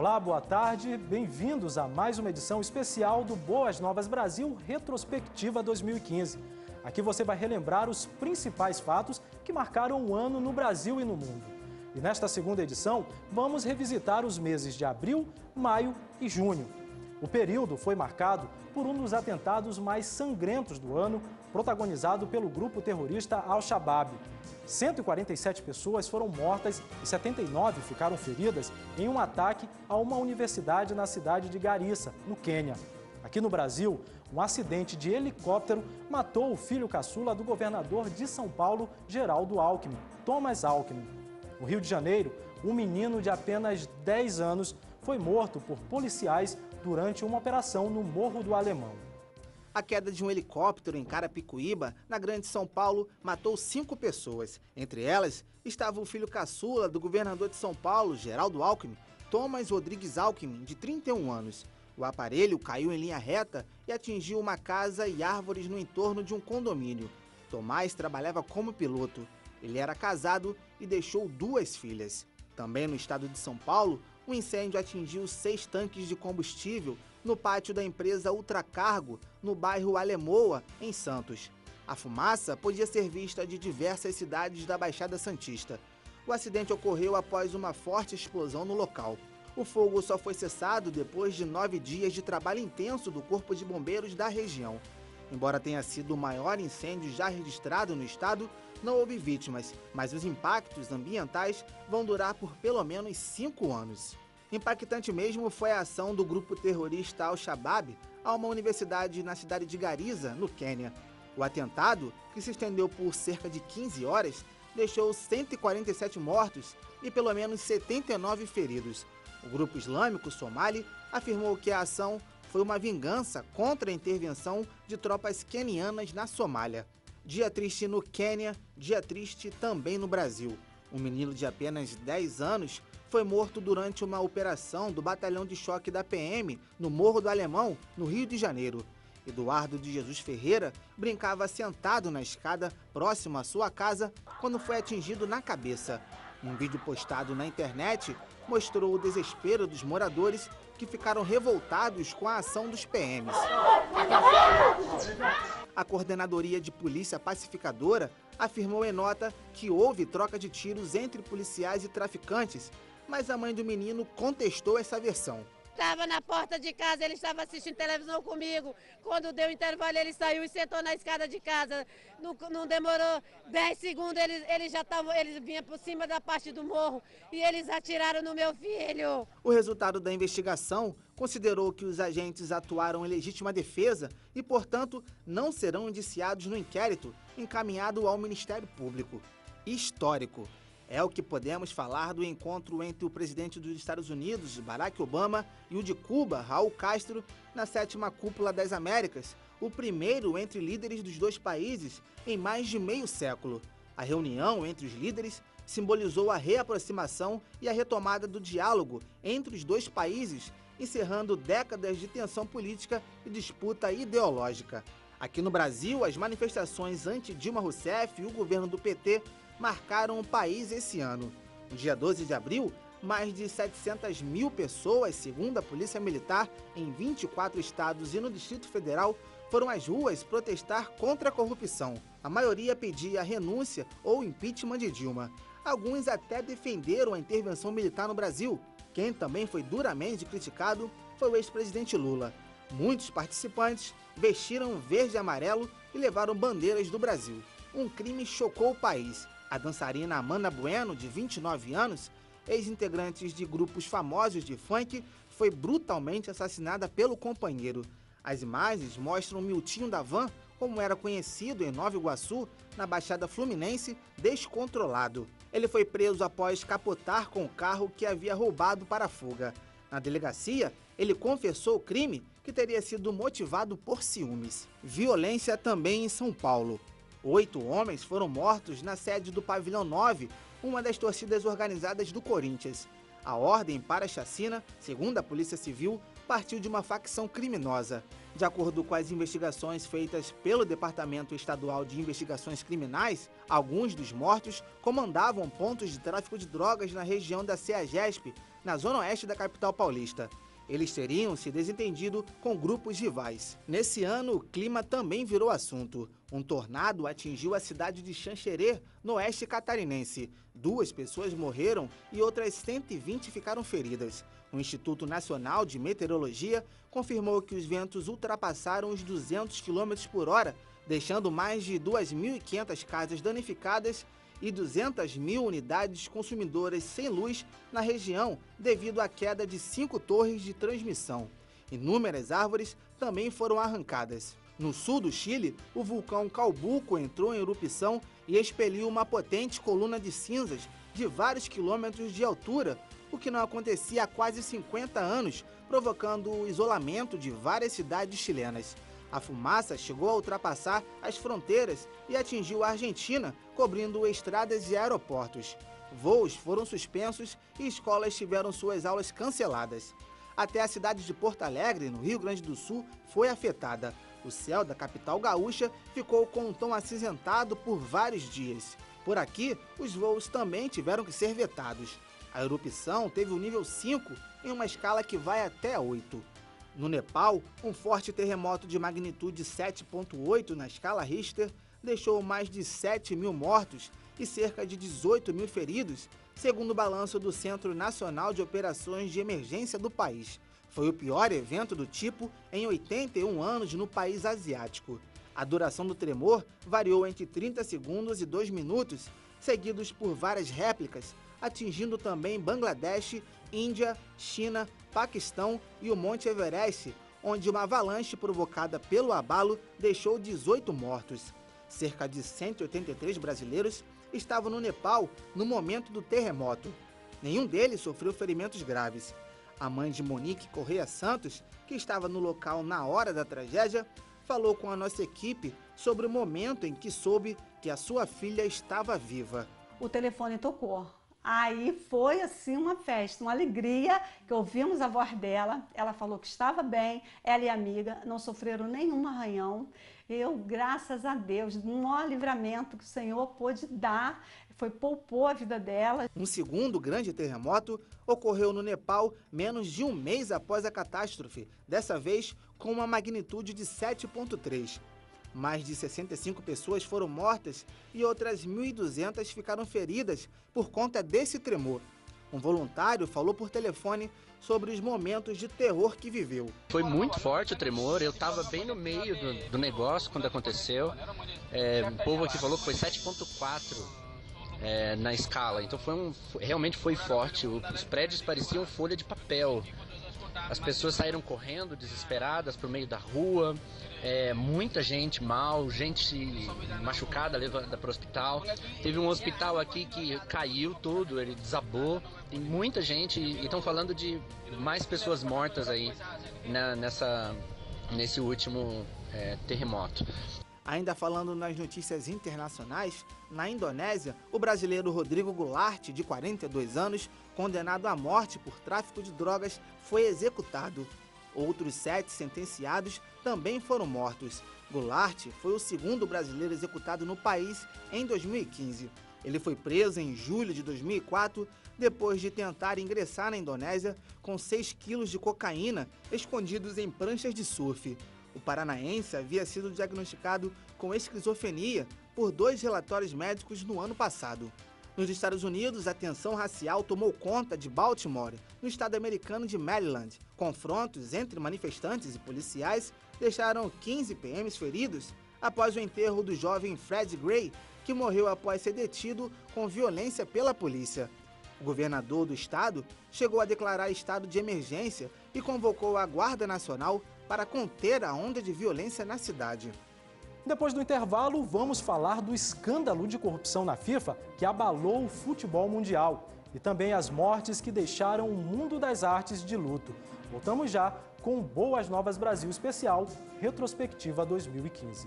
Olá, boa tarde, bem-vindos a mais uma edição especial do Boas Novas Brasil Retrospectiva 2015. Aqui você vai relembrar os principais fatos que marcaram o ano no Brasil e no mundo. E nesta segunda edição, vamos revisitar os meses de abril, maio e junho. O período foi marcado por um dos atentados mais sangrentos do ano, protagonizado pelo grupo terrorista Al-Shabaab. 147 pessoas foram mortas e 79 ficaram feridas em um ataque a uma universidade na cidade de Garissa, no Quênia. Aqui no Brasil, um acidente de helicóptero matou o filho caçula do governador de São Paulo, Geraldo Alckmin, Thomas Alckmin. No Rio de Janeiro, um menino de apenas 10 anos foi morto por policiais durante uma operação no Morro do Alemão. A queda de um helicóptero em Carapicuíba, na Grande São Paulo, matou 5 pessoas. Entre elas, estava o filho caçula do governador de São Paulo, Geraldo Alckmin, Thomas Rodrigues Alckmin, de 31 anos. O aparelho caiu em linha reta e atingiu uma casa e árvores no entorno de um condomínio. Tomás trabalhava como piloto. Ele era casado e deixou 2 filhas. Também no estado de São Paulo, um incêndio atingiu 6 tanques de combustível no pátio da empresa Ultracargo, no bairro Alemoa, em Santos. A fumaça podia ser vista de diversas cidades da Baixada Santista. O acidente ocorreu após uma forte explosão no local. O fogo só foi cessado depois de 9 dias de trabalho intenso do Corpo de Bombeiros da região. Embora tenha sido o maior incêndio já registrado no estado, não houve vítimas, mas os impactos ambientais vão durar por pelo menos 5 anos. Impactante mesmo foi a ação do grupo terrorista Al-Shabaab a uma universidade na cidade de Garissa, no Quênia. O atentado, que se estendeu por cerca de 15 horas, deixou 147 mortos e pelo menos 79 feridos. O grupo islâmico Somali afirmou que a ação foi uma vingança contra a intervenção de tropas quenianas na Somália. Dia triste no Quênia, dia triste também no Brasil. Um menino de apenas 10 anos foi morto durante uma operação do batalhão de choque da PM no Morro do Alemão, no Rio de Janeiro. Eduardo de Jesus Ferreira brincava sentado na escada próximo à sua casa quando foi atingido na cabeça. Um vídeo postado na internet mostrou o desespero dos moradores que ficaram revoltados com a ação dos PMs. A Coordenadoria de Polícia Pacificadora afirmou em nota que houve troca de tiros entre policiais e traficantes, mas a mãe do menino contestou essa versão. Estava na porta de casa, ele estava assistindo televisão comigo. Quando deu intervalo, ele saiu e sentou na escada de casa. Não demorou 10 segundos, eles vinham por cima da parte do morro e eles atiraram no meu filho. O resultado da investigação considerou que os agentes atuaram em legítima defesa e, portanto, não serão indiciados no inquérito encaminhado ao Ministério Público. Histórico. É o que podemos falar do encontro entre o presidente dos Estados Unidos, Barack Obama, e o de Cuba, Raul Castro, na 7ª Cúpula das Américas, o primeiro entre líderes dos 2 países em mais de meio século. A reunião entre os líderes simbolizou a reaproximação e a retomada do diálogo entre os 2 países, encerrando décadas de tensão política e disputa ideológica. Aqui no Brasil, as manifestações anti-Dilma Rousseff e o governo do PT marcaram o país esse ano. No dia 12 de abril, mais de 700 mil pessoas, segundo a Polícia Militar, em 24 estados e no Distrito Federal, foram às ruas protestar contra a corrupção. A maioria pedia a renúncia ou impeachment de Dilma. Alguns até defenderam a intervenção militar no Brasil. Quem também foi duramente criticado foi o ex-presidente Lula. Muitos participantes vestiram verde e amarelo e levaram bandeiras do Brasil. Um crime chocou o país. A dançarina Amanda Bueno, de 29 anos, ex-integrantes de grupos famosos de funk, foi brutalmente assassinada pelo companheiro. As imagens mostram Miltinho da Van, como era conhecido em Nova Iguaçu, na Baixada Fluminense, descontrolado. Ele foi preso após capotar com o carro que havia roubado para a fuga. Na delegacia, ele confessou o crime, que teria sido motivado por ciúmes. Violência também em São Paulo. 8 homens foram mortos na sede do Pavilhão 9, uma das torcidas organizadas do Corinthians. A ordem para a chacina, segundo a Polícia Civil, partiu de uma facção criminosa. De acordo com as investigações feitas pelo Departamento Estadual de Investigações Criminais, alguns dos mortos comandavam pontos de tráfico de drogas na região da CEAGESP, na zona oeste da capital paulista. Eles teriam se desentendido com grupos rivais. Nesse ano, o clima também virou assunto. Um tornado atingiu a cidade de Xanxerê, no oeste catarinense. 2 pessoas morreram e outras 120 ficaram feridas. O Instituto Nacional de Meteorologia confirmou que os ventos ultrapassaram os 200 km por hora, deixando mais de 2.500 casas danificadas e 200 mil unidades consumidoras sem luz na região devido à queda de 5 torres de transmissão. Inúmeras árvores também foram arrancadas. No sul do Chile, o vulcão Calbuco entrou em erupção e expeliu uma potente coluna de cinzas de vários quilômetros de altura, o que não acontecia há quase 50 anos, provocando o isolamento de várias cidades chilenas. A fumaça chegou a ultrapassar as fronteiras e atingiu a Argentina, cobrindo estradas e aeroportos. Voos foram suspensos e escolas tiveram suas aulas canceladas. Até a cidade de Porto Alegre, no Rio Grande do Sul, foi afetada. O céu da capital gaúcha ficou com um tom acinzentado por vários dias. Por aqui, os voos também tiveram que ser vetados. A erupção teve o nível 5 em uma escala que vai até 8. No Nepal, um forte terremoto de magnitude 7,8 na escala Richter deixou mais de 7 mil mortos e cerca de 18 mil feridos, segundo o balanço do Centro Nacional de Operações de Emergência do país. Foi o pior evento do tipo em 81 anos no país asiático. A duração do tremor variou entre 30 segundos e 2 minutos, seguidos por várias réplicas, atingindo também Bangladesh, Índia, China, Paquistão e o Monte Everest, onde uma avalanche provocada pelo abalo deixou 18 mortos. Cerca de 183 brasileiros estavam no Nepal no momento do terremoto. Nenhum deles sofreu ferimentos graves. A mãe de Monique Correia Santos, que estava no local na hora da tragédia, falou com a nossa equipe sobre o momento em que soube que a sua filha estava viva. O telefone tocou. Aí foi assim uma festa, uma alegria, que ouvimos a voz dela, ela falou que estava bem, ela e a amiga não sofreram nenhum arranhão. Eu, graças a Deus, no maior livramento que o Senhor pôde dar, poupou a vida dela. Um segundo grande terremoto ocorreu no Nepal menos de um mês após a catástrofe, dessa vez com uma magnitude de 7,3. Mais de 65 pessoas foram mortas e outras 1.200 ficaram feridas por conta desse tremor. Um voluntário falou por telefone sobre os momentos de terror que viveu. Foi muito forte o tremor, eu estava bem no meio do negócio quando aconteceu. O povo aqui falou que foi 7,4 na escala, então realmente foi forte. Os prédios pareciam folha de papel. As pessoas saíram correndo, desesperadas, por meio da rua. Muita gente mal, gente machucada, levada para o hospital. Teve um hospital aqui que caiu todo, ele desabou. Tem muita gente, e estão falando de mais pessoas mortas aí nesse último terremoto. Ainda falando nas notícias internacionais, na Indonésia, o brasileiro Rodrigo Goulart, de 42 anos, condenado à morte por tráfico de drogas, foi executado. Outros 7 sentenciados também foram mortos. Goulart foi o segundo brasileiro executado no país em 2015. Ele foi preso em julho de 2004, depois de tentar ingressar na Indonésia com 6 quilos de cocaína escondidos em pranchas de surf. O paranaense havia sido diagnosticado com esquizofrenia por 2 relatórios médicos no ano passado. Nos Estados Unidos, a tensão racial tomou conta de Baltimore, no estado americano de Maryland. Confrontos entre manifestantes e policiais deixaram 15 PMs feridos após o enterro do jovem Fred Gray, que morreu após ser detido com violência pela polícia. O governador do estado chegou a declarar estado de emergência e convocou a Guarda Nacional para conter a onda de violência na cidade. Depois do intervalo, vamos falar do escândalo de corrupção na FIFA que abalou o futebol mundial e também as mortes que deixaram o mundo das artes de luto. Voltamos já com Boas Novas Brasil Especial, Retrospectiva 2015.